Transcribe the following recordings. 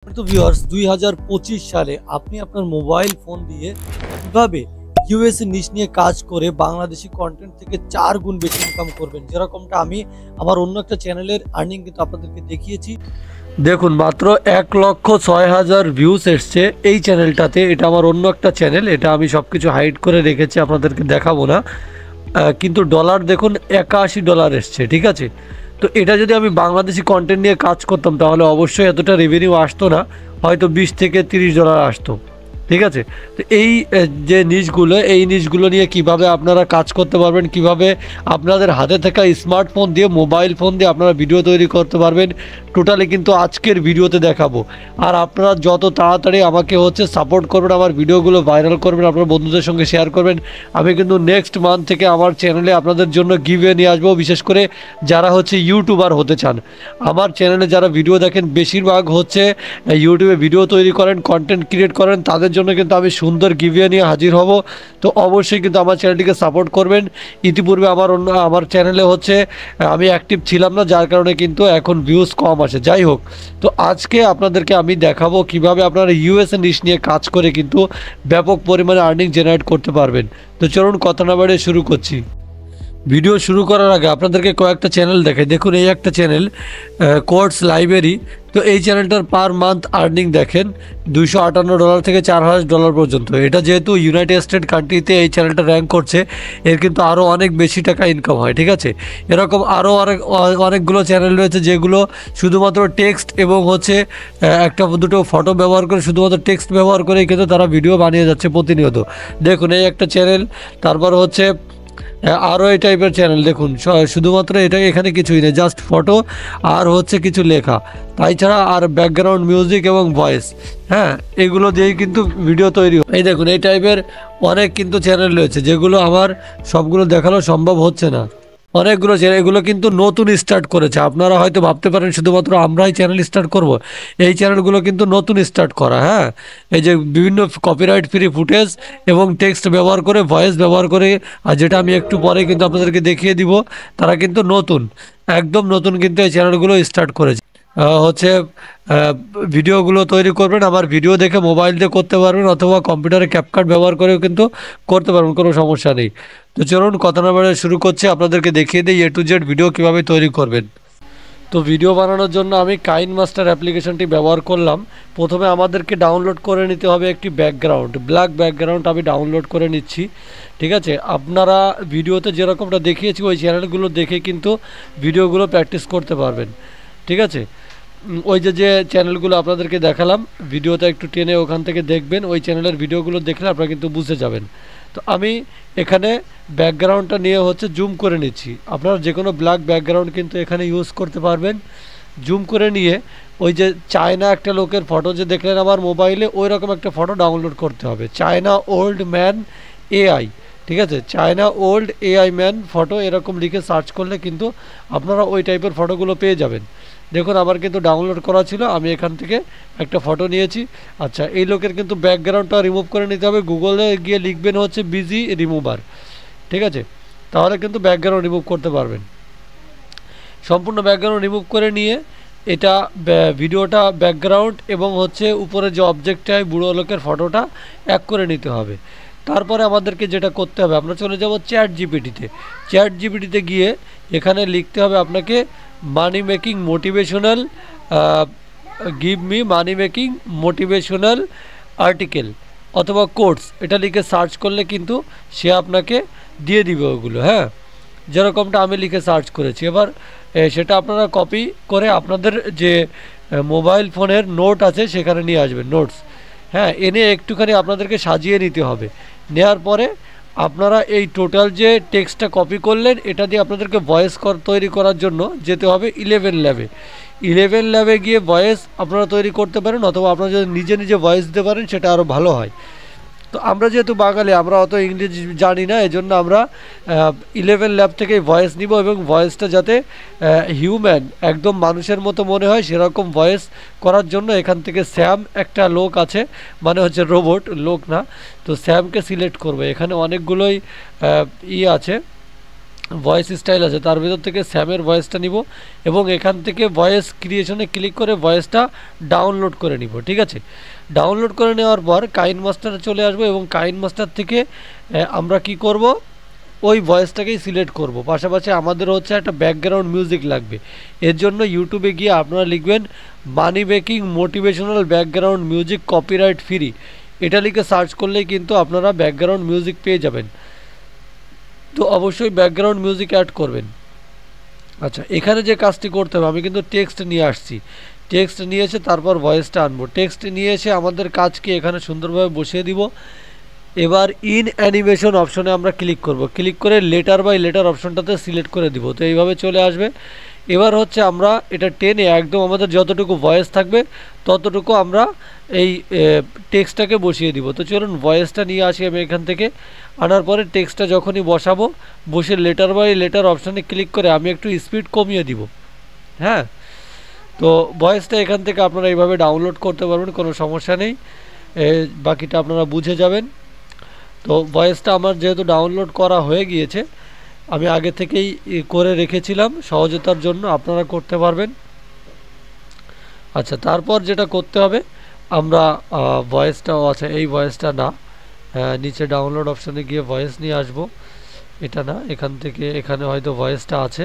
তো ভিউয়ার্স 2025 সালে আপনি আপনার মোবাইল ফোন দিয়ে কিভাবে ইউএসএ নিশ নিয়ে কাজ করে বাংলাদেশি কন্টেন্ট থেকে 4 গুণ বেশি ইনকাম করবেন, যেরকমটা আমি আমার অন্য একটা চ্যানেলের আর্নিং কিন্তু আপনাদেরকে দেখিয়েছি। দেখুন, মাত্র 1,06,000 ভিউজ এসছে এই চ্যানেলটাতে। এটা আমার অন্য একটা চ্যানেল, এটা আমি সব কিছু হাইড করে রেখেছি, আপনাদেরকে দেখাবো না। কিন্তু ডলার দেখুন $81 এসছে, ঠিক আছে। তো এটা যদি আমি বাংলাদেশি কন্টেন্ট নিয়ে কাজ করতাম তাহলে অবশ্যই এতটা রেভিনিউ আসতো না, হয়তো $20 থেকে $30 আসতো, ঠিক আছে। তো এই যে নিশগুলো নিয়ে কিভাবে আপনারা কাজ করতে পারবেন, কিভাবে আপনাদের হাতে থাকা স্মার্টফোন দিয়ে, মোবাইল ফোন দিয়ে আপনারা ভিডিও তৈরি করতে পারবেন, টোটালি কিন্তু আজকের ভিডিওতে দেখাবো। আর আপনারা যত তাড়াতাড়ি আমাকে সাপোর্ট করবেন, আমার ভিডিওগুলো ভাইরাল করবেন, আপনার বন্ধুদের সঙ্গে শেয়ার করবেন, আমি কিন্তু নেক্সট মান্থ থেকে আমার চ্যানেলে আপনাদের জন্য গিভওয়ে নিয়ে আসবো। বিশেষ করে যারা ইউটিউবার হতে চান, আমার চ্যানেলে যারা ভিডিও দেখেন বেশিরভাগ ইউটিউবে ভিডিও তৈরি করেন, কন্টেন্ট ক্রিয়েট করেন, তাদের জন্য কিন্তু আমি সুন্দর গিভওয়ে নিয়ে হাজির হব। তো অবশ্যই কিন্তু আমার চ্যানেলটিকে সাপোর্ট করবেন। ইতিপূর্বে আমার চ্যানেলে আমি অ্যাক্টিভ ছিলাম না, যার কারণে কিন্তু এখন ভিউজ কম আসে। যাই হোক, তো আজকে আপনাদেরকে আমি দেখাবো কিভাবে আপনারা ইউএসএ নিশ নিয়ে কাজ করে কিন্তু ব্যাপক পরিমাণে আর্নিং জেনারেট করতে পারবেন। তো চলুন কথা না বাড়িয়ে শুরু করছি। ভিডিও শুরু করার আগে আপনাদেরকে কয়েকটা চ্যানেল দেখাই। দেখুন, এই একটা চ্যানেল কোর্স লাইব্রেরি। তো এই চ্যানেলটার পার মান্থ আর্নিং দেখেন $258 থেকে $4,000 পর্যন্ত। এটা যেহেতু ইউনাইটেড স্টেট কান্ট্রিতে এই চ্যানেলটা র্যাঙ্ক করছে, এর কিন্তু আরও অনেক বেশি টাকা ইনকাম হয়, ঠিক আছে। এরকম আরও অনেকগুলো চ্যানেল রয়েছে যেগুলো শুধুমাত্র টেক্সট এবং একটা দুটো ফটো ব্যবহার করে, শুধুমাত্র টেক্সট ব্যবহার করেই কিন্তু তারা ভিডিও বানিয়ে যাচ্ছে প্রতিনিয়ত। দেখুন, এই একটা চ্যানেল। তারপর আরও এই টাইপের চ্যানেল দেখুন, শুধুমাত্র এখানে কিছুই নেই, জাস্ট ফটো আর কিছু লেখা, তাই ছাড়া আর ব্যাকগ্রাউন্ড মিউজিক এবং ভয়েস, হ্যাঁ, এগুলো দিয়েই কিন্তু ভিডিও তৈরি হয়। এই দেখুন, এই টাইপের অনেক কিন্তু চ্যানেল রয়েছে যেগুলো আমার সবগুলো দেখানো সম্ভব হচ্ছে না। অনেকগুলো চ্যানেল, এগুলো কিন্তু নতুন স্টার্ট করেছে। আপনারা হয়তো ভাবতে পারেন শুধুমাত্র আমরাই চ্যানেল স্টার্ট করব, এই চ্যানেলগুলো কিন্তু নতুন স্টার্ট করা। হ্যাঁ, এই যে বিভিন্ন কপিরাইট ফ্রি ফুটেজ এবং টেক্সট ব্যবহার করে, ভয়েস ব্যবহার করে, আর যেটা আমি একটু পরে কিন্তু আপনাদেরকে দেখিয়ে দিব, তারা কিন্তু নতুন, একদম নতুন কিন্তু এই চ্যানেলগুলো স্টার্ট করেছে। ভিডিওগুলো তৈরি করবেন, আবার ভিডিও দেখে মোবাইল দিয়ে করতে পারবেন, অথবা কম্পিউটারে ক্যাপকাট ব্যবহার করেও কিন্তু করতে পারবেন, কোনো সমস্যা নেই। তো চলুন কথা না বাড়িয়ে শুরু করছি, আপনাদেরকে দেখিয়ে দিই A to Z ভিডিও কীভাবে তৈরি করবেন। তো ভিডিও বানানোর জন্য আমি কাইনমাস্টার অ্যাপ্লিকেশনটি ব্যবহার করলাম। প্রথমে আমাদেরকে ডাউনলোড করে নিতে হবে একটি ব্যাকগ্রাউন্ড, ব্ল্যাক ব্যাকগ্রাউন্ড আমি ডাউনলোড করে নিচ্ছি, ঠিক আছে। আপনারা ভিডিওতে যেরকমটা দেখিয়েছি ওই চ্যানেলগুলো দেখে কিন্তু ভিডিওগুলো প্র্যাকটিস করতে পারবেন, ঠিক আছে। ওই যে চ্যানেলগুলো আপনাদেরকে দেখালাম, ভিডিওটা একটু টেনে ওখান থেকে দেখবেন, ওই চ্যানেলের ভিডিওগুলো দেখলে আপনারা কিন্তু বুঝে যাবেন। তো আমি এখানে ব্যাকগ্রাউন্ডটা নিয়ে জুম করে নিচ্ছি। আপনারা যে কোনো ব্ল্যাক ব্যাকগ্রাউন্ড কিন্তু এখানে ইউজ করতে পারবেন। জুম করে নিয়ে ওই যে চায়না একটা লোকের ফটো যে দেখলেন আমার মোবাইলে, ওই রকম একটা ফটো ডাউনলোড করতে হবে, চায়না ওল্ড ম্যান AI, ঠিক আছে। China old AI man photo এরকম লিখে সার্চ করলে কিন্তু আপনারা ওই টাইপের ফটোগুলো পেয়ে যাবেন। দেখুন, আমার কিন্তু ডাউনলোড করা ছিল, আমি এখান থেকে একটা ফটো নিয়েছি। আচ্ছা, এই লোকের কিন্তু ব্যাকগ্রাউন্ডটা রিমুভ করে নিতে হবে। গুগলে গিয়ে লিখবেন বিজি রিমুভার, ঠিক আছে, তাহলে কিন্তু ব্যাকগ্রাউন্ড রিমুভ করতে পারবেন। সম্পূর্ণ ব্যাকগ্রাউন্ড রিমুভ করে নিয়ে এটা ভিডিওটা ব্যাকগ্রাউন্ড এবং উপরে যে অবজেক্টটা বুড়ো লোকের ফটোটা এক করে নিতে হবে। তারপরে আমাদেরকে যেটা করতে হবে, আমরা চলে যাব চ্যাট জিপিটিতে গিয়ে এখানে লিখতে হবে আপনাকে মানি মেকিং মোটিভেশনাল, গিভ মি মানি মেকিং মোটিভেশনাল আর্টিকেল অথবা কোটস, এটা লিখে সার্চ করলে কিন্তু সে আপনাকে দিয়ে দিবে ওগুলো। হ্যাঁ, যেরকমটা আমি লিখে সার্চ করেছি। এবার সেটা আপনারা কপি করে আপনাদের যে মোবাইল ফোনের নোট আছে সেখানে নিয়ে আসবেন, নোটস। হ্যাঁ, এনে একটুখানি আপনাদেরকে সাজিয়ে নিতে হবে। নেওয়ার পরে আপনারা এই টোটাল যে টেক্সটটা কপি করলেন, এটা দিয়ে আপনাদেরকে ভয়েস তৈরি করার জন্য যেতে হবে 11 ল্যাবে গিয়ে ভয়েস আপনারা তৈরি করতে পারেন, অথবা আপনারা যদি নিজে নিজে ভয়েস দিতে পারেন সেটা আরও ভালো হয়। তো আমরা যেহেতু বাঙালি, আমরা অত ইংরেজি জানি না, এজন্য আমরা 11 ল্যাব থেকে ভয়েস নিব, এবং ভয়েসটা যাতে হিউম্যান, একদম মানুষের মতো মনে হয় সেরকম ভয়েস করার জন্য এখান থেকে স্যাম একটা লোক আছে, মানে রোবট, লোক না। তো স্যামকে সিলেক্ট করবে। এখানে অনেকগুলোই আছে, ভয়েস স্টাইল আছে, তার ভিতর থেকে স্যামের ভয়েসটা নিব এবং এখান থেকে ভয়েস ক্রিয়েশনে ক্লিক করে ভয়েসটা ডাউনলোড করে নিব। ঠিক আছে, ডাউনলোড করে নেওয়ার পর কাইন মাস্টারে চলে আসবো এবং কাইন মাস্টার থেকে আমরা কি করব, ওই ভয়েসটাকেই সিলেক্ট করব। পাশাপাশি আমাদের হচ্ছে একটা ব্যাকগ্রাউন্ড মিউজিক লাগবে। এর জন্য ইউটিউবে গিয়ে আপনারা লিখবেন মানি making motivational background music copyright free, এটা লিখে সার্চ করলেই কিন্তু আপনারা ব্যাকগ্রাউন্ড মিউজিক পেয়ে যাবেন। তো অবশ্যই ব্যাকগ্রাউন্ড মিউজিক অ্যাড করবেন। আচ্ছা, এখানে যে কাজটি করতে হবে, আমি কিন্তু টেক্সট নিয়ে আসছি, টেক্সট নিয়ে এসে তারপর ভয়েসটা আনবো। টেক্সট নিয়ে এসে আমাদের কাজকে এখানে সুন্দরভাবে বসিয়ে দিব। এবার ইন অ্যানিমেশন অপশনে আমরা ক্লিক করব, ক্লিক করে লেটার বাই লেটার অপশনটাতে সিলেক্ট করে দিব। তো এইভাবে চলে আসবে। এবার হচ্ছে আমরা এটা টেনে একদম আমাদের যতটুকু ভয়েস থাকবে ততটুকু আমরা এই টেক্সটটাকে বসিয়ে দিব। তো চলুন ভয়েসটা নিয়ে আসি আমি এখান থেকে। আনার পরে টেক্সটটা যখনই বসাবো, বসে লেটার বাই লেটার অপশানে ক্লিক করে আমি একটু স্পিড কমিয়ে দিব। হ্যাঁ, তো ভয়েসটা এখান থেকে আপনারা এইভাবে ডাউনলোড করতে পারবেন, কোনো সমস্যা নেই। বাকিটা আপনারা বুঝে যাবেন। তো ভয়েসটা আমার যেহেতু ডাউনলোড করা হয়ে গিয়েছে, আমি আগে থেকেই করে রেখেছিলাম সহজতার জন্য, আপনারা করতে পারবেন। আচ্ছা, তারপর যেটা করতে হবে, আমরা ভয়েসটাও আছে, এই ভয়েসটা না, নিচে ডাউনলোড অপশানে গিয়ে ভয়েস নিয়ে আসব। এটা না, এখান থেকে এখানে হয়তো ভয়েসটা আছে।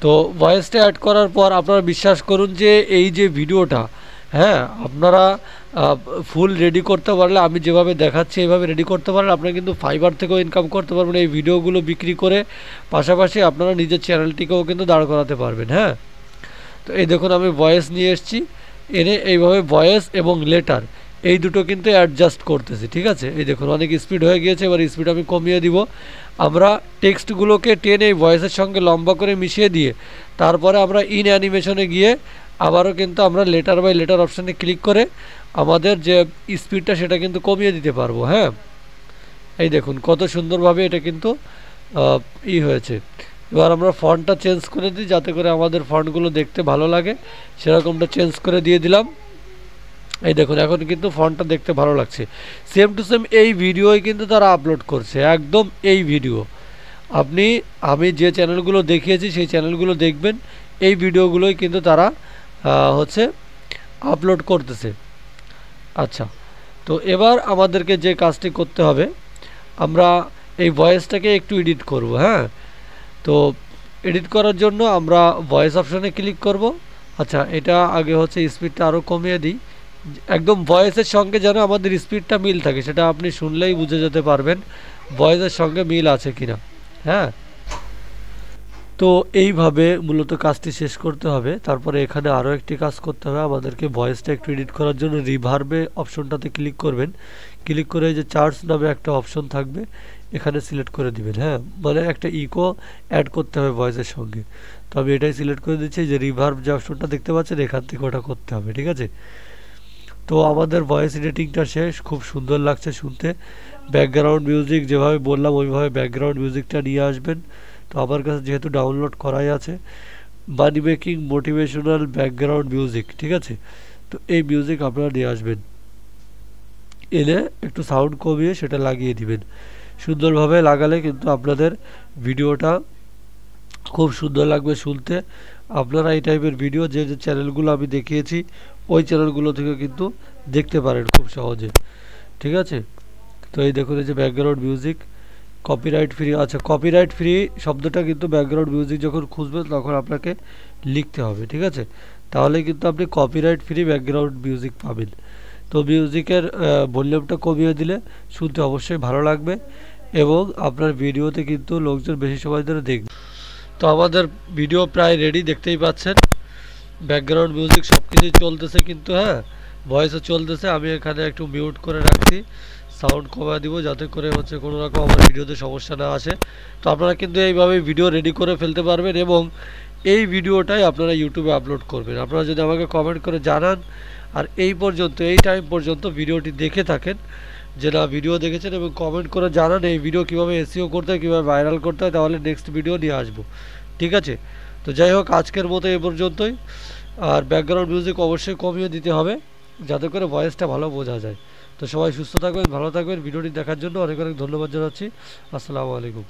তো ভয়েসটা অ্যাড করার পর আপনারা বিশ্বাস করুন যে এই যে ভিডিওটা, হ্যাঁ, আপনারা ফুল রেডি করতে পারলে, আমি যেভাবে দেখাচ্ছি এইভাবে রেডি করতে পারলে আপনারা কিন্তু ফাইবার থেকেও ইনকাম করতে পারবেন এই ভিডিওগুলো বিক্রি করে। পাশাপাশি আপনারা নিজের চ্যানেলটিকেও কিন্তু দাঁড় করাতে পারবেন। হ্যাঁ, তো এই দেখুন আমি ভয়েস নিয়ে এসেছি, এনে এইভাবে ভয়েস এবং লেটার এই দুটো কিন্তু অ্যাডজাস্ট করতেছি। ঠিক আছে, এই দেখুন অনেক স্পিড হয়ে গিয়েছে, এবার স্পিড আমি কমিয়ে দিব। আমরা টেক্সটগুলোকে টেনে এই ভয়েসের সঙ্গে লম্বা করে মিশিয়ে দিয়ে তারপরে আমরা ইন অ্যানিমেশনে গিয়ে আবারও কিন্তু আমরা লেটার বাই লেটার অপশানে ক্লিক করে আমাদের যে স্পিডটা সেটা কিন্তু কমিয়ে দিতে পারবো। হ্যাঁ, এই দেখুন কত সুন্দরভাবে এটা কিন্তু হয়েছে। এবার আমরা ফন্টটা চেঞ্জ করে দিই যাতে করে আমাদের ফন্টগুলো দেখতে ভালো লাগে, সেরকমটা চেঞ্জ করে দিয়ে দিলাম। এই দেখুন এখন কিন্তু ফন্টটা দেখতে ভালো লাগছে। সেম টু সেম এই ভিডিওই কিন্তু তারা আপলোড করছে, একদম এই ভিডিও। আমি যে চ্যানেলগুলো দেখিয়েছি সেই চ্যানেলগুলো দেখবেন, এই ভিডিওগুলোই কিন্তু তারা হচ্ছে আপলোড করতেছে। আচ্ছা, তো এবার আমাদেরকে যে কাজটি করতে হবে, আমরা এই ভয়েসটাকে একটু এডিট করব। হ্যাঁ, তো এডিট করার জন্য আমরা ভয়েস অপশানে ক্লিক করব। আচ্ছা, এটা আগে হচ্ছে স্পিডটা আরও কমিয়ে দিই, একদম ভয়েসের সঙ্গে যেন আমাদের স্পিডটা মিল থাকে, সেটা আপনি শুনলেই বুঝে যেতে পারবেন ভয়েসের সঙ্গে মিল আছে কিনা। হ্যাঁ, তো এইভাবে মূলত কাজটি শেষ করতে হবে। তারপরে এখানে আরও একটি কাজ করতে হবে, আমাদেরকে ভয়েসটা একটু এডিট করার জন্য রিভার্বে অপশনটাতে ক্লিক করবেন। ক্লিক করে যে চার্টস নামে একটা অপশন থাকবে, এখানে সিলেক্ট করে দিবেন। হ্যাঁ, মানে একটা ইকো অ্যাড করতে হবে ভয়েসের সঙ্গে। তো আমি এটাই সিলেক্ট করে দিচ্ছি, যে রিভার্ব যে অপশনটা দেখতে পাচ্ছেন এখান থেকে ওটা করতে হবে। ঠিক আছে, তো আমাদের ভয়েস এডিটিংটা শেষ, খুব সুন্দর লাগছে শুনতে। ব্যাকগ্রাউন্ড মিউজিক যেভাবে বললাম ওইভাবে ব্যাকগ্রাউন্ড মিউজিকটা নিয়ে আসবেন। তো আমার কাছে যেহেতু ডাউনলোড করাই আছে মানি মেকিং মোটিভেশনাল ব্যাকগ্রাউন্ড মিউজিক, ঠিক আছে, তো এই মিউজিক আপনারা নিয়ে আসবেন, এনে একটু সাউন্ড কমিয়ে সেটা লাগিয়ে দিবেন। সুন্দরভাবে লাগালে কিন্তু আপনাদের ভিডিওটা খুব সুন্দর লাগবে শুনতে। আপনারা এই টাইপের ভিডিও যে যে চ্যানেলগুলো আমি দেখিয়েছি ওই চ্যানেলগুলো থেকে কিন্তু দেখতে পারেন খুব সহজে। ঠিক আছে, তো এই দেখুন এই যে ব্যাকগ্রাউন্ড মিউজিক কপিরাইট ফ্রি। আচ্ছা, কপিরাইট ফ্রি শব্দটা কিন্তু ব্যাকগ্রাউন্ড মিউজিক যখন খুঁজবেন তখন আপনাকে লিখতে হবে। ঠিক আছে, তাহলে কিন্তু আপনি কপিরাইট ফ্রি ব্যাকগ্রাউন্ড মিউজিক পাবেন। তো মিউজিকের ভলিউমটা কমিয়ে দিলে শুনতে অবশ্যই ভালো লাগবে এবং আপনার ভিডিওতে কিন্তু লোকজন বেশি সময় ধরে দেখবে। তো আমাদের ভিডিও প্রায় রেডি, দেখতেই পাচ্ছেন ব্যাকগ্রাউন্ড মিউজিক সব কিছুই চলতেছে কিন্তু। হ্যাঁ, ভয়েসও চলতেছে। আমি এখানে একটু মিউট করে রাখছি, সাউন্ড কমিয়ে দিব যাতে করে হচ্ছে কোনো রকম আমার ভিডিওতে সমস্যা না আসে। তো আপনারা কিন্তু এইভাবে ভিডিও রেডি করে ফেলতে পারবেন এবং এই ভিডিওটাই আপনারা ইউটিউবে আপলোড করবেন। আপনারা যদি আমাকে কমেন্ট করে জানান আর এই পর্যন্ত এই টাইম পর্যন্ত ভিডিওটি দেখে থাকেন, যে না ভিডিও দেখেছেন, এবং কমেন্ট করে জানান এই ভিডিও কীভাবে এসইও করতে হয়, কীভাবে ভাইরাল করতে হয়, তাহলে নেক্সট ভিডিও নিয়ে আসবো। ঠিক আছে, তো যাই হোক আজকের মতো এ পর্যন্তই। আর ব্যাকগ্রাউন্ড মিউজিক অবশ্যই কমিয়ে দিতে হবে যাতে করে ভয়েসটা ভালো বোঝা যায়। তো সবাই সুস্থ থাকবেন, ভালো থাকবেন। ভিডিওটি দেখার জন্য অনেক অনেক ধন্যবাদ জানাচ্ছি। আসসালামু আলাইকুম।